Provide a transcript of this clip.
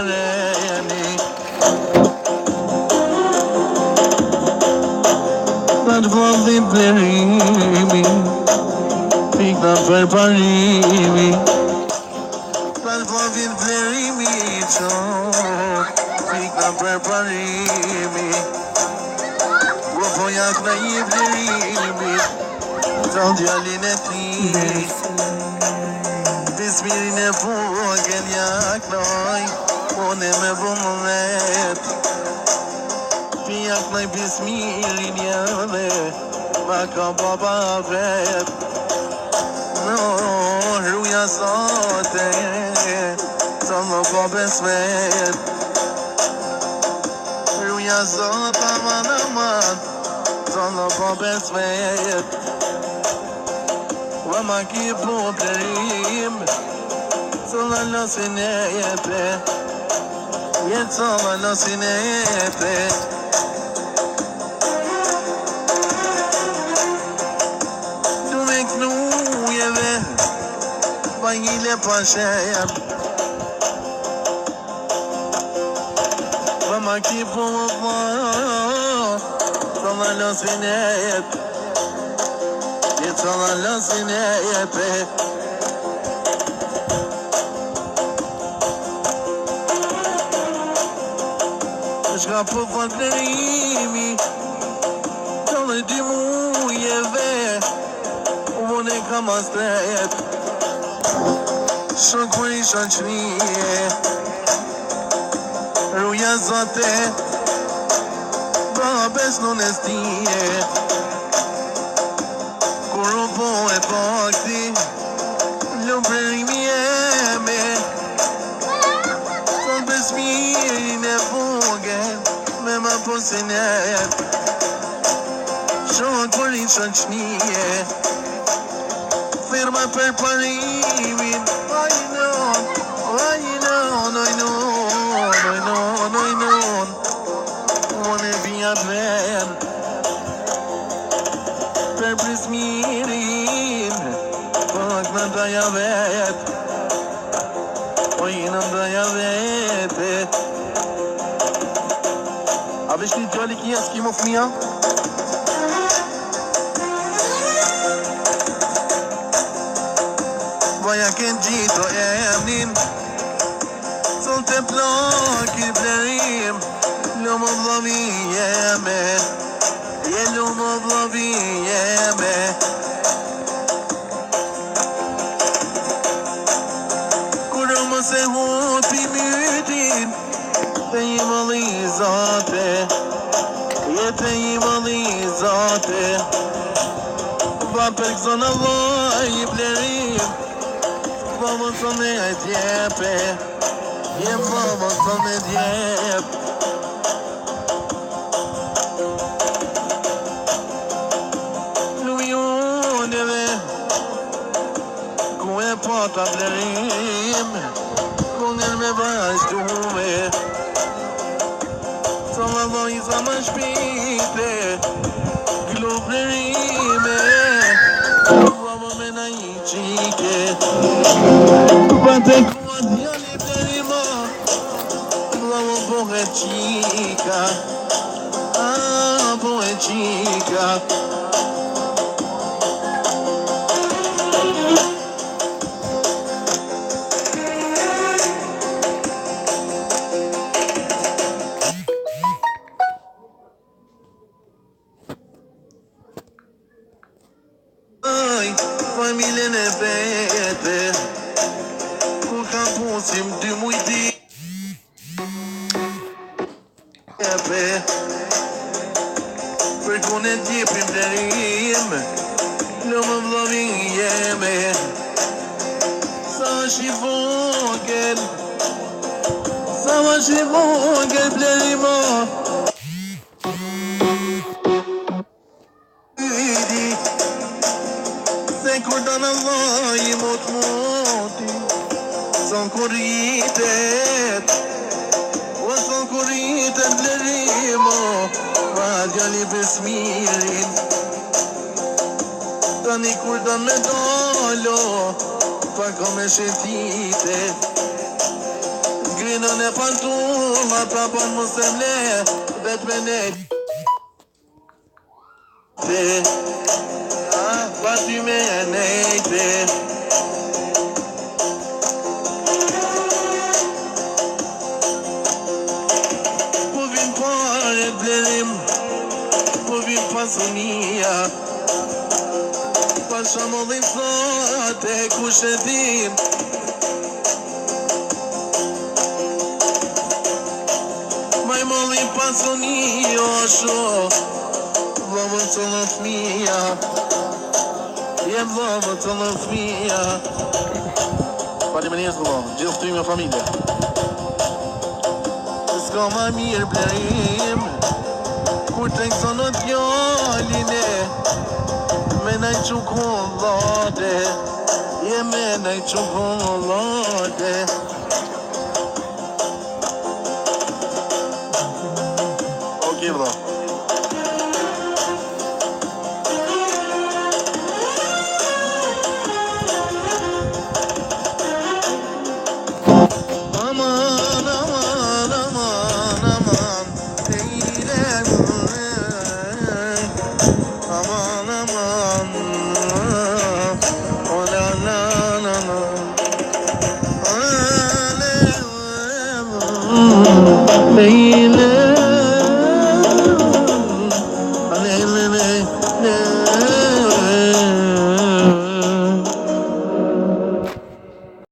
reni Për vëllit blerimi Pikna për parimi Për vëllit blerimi qok Pikna për parimi Po jak na i blerimi Të djallin e ti Bismirin e vogël jak noj Une me vëmëllet Ti jak noj bismirin jave Ma ka baba vet No, rruja sate Të më ko besmet Rruja sate aman aman Të më ko besmet Wa ma ki problemim Sola losin e jepe Jetë sola losin e jepe Du me knujeve Bajile pa shem Wa ma ki problem Sola losin e jepe Sola losin e jepe Shka për falërimi Tëllë dy mujeve Unë e kam astret Shën kur isha qnije Ruja zote Babes në nestije Kur u po e pakti Lumërimi jeme Të besmirin e vogël Me ma posin e Shonë kur i qënë qnije Firma për parimin I know Unë e vijat ven Per prismirin Pak në daja vet Po i në daja vete A vesh një djali kia s'ki më fëmija? Vaja kënë gjito e emnin Sol të plak i blerim Lumë vlovi jeme Lumë vlovi jeme Kur më se hupi mytin Te i mëlli zate Jete i mëlli zate Va për këzën Allah i blerim Vëmën të me djepe Vëmën të me djep Lujoneve Ku e pata blerim Kungër me vazhdume Sa më dhoj sa më shpite Glu blerime Vëmën me na i qike Bate kua djali blerima Vëmën bohe qika Bohe qika Familjen e vete Ku kam pusim dy mujti Epe Për kun e tjepim blerim Lumë vlovi jeme Sa është i vogël Sa është i vogël blerimo Kur dënë Allah i moti Son kur rritet O son kur rritet blerimo Ma djali besmirin Tani kur dënë me dolo Pa ko me shetite Minun e pantuma ta pan muslimle bet beni Batume neydi Bugün paretlerim Bugün pasunia Paşam olayım sade kuş edeyim Mai molim pasunia Şo Vamos to love me Yeah, vamos to love me Pode meninas, Gulon, destruir minha família Ska ma mirë blerim Kur të kësonët fjalline Me nej çokolade Je me nej çokolade Okej, bra Aman aman aman aman Eylem Aman aman Oh la la la la Eylem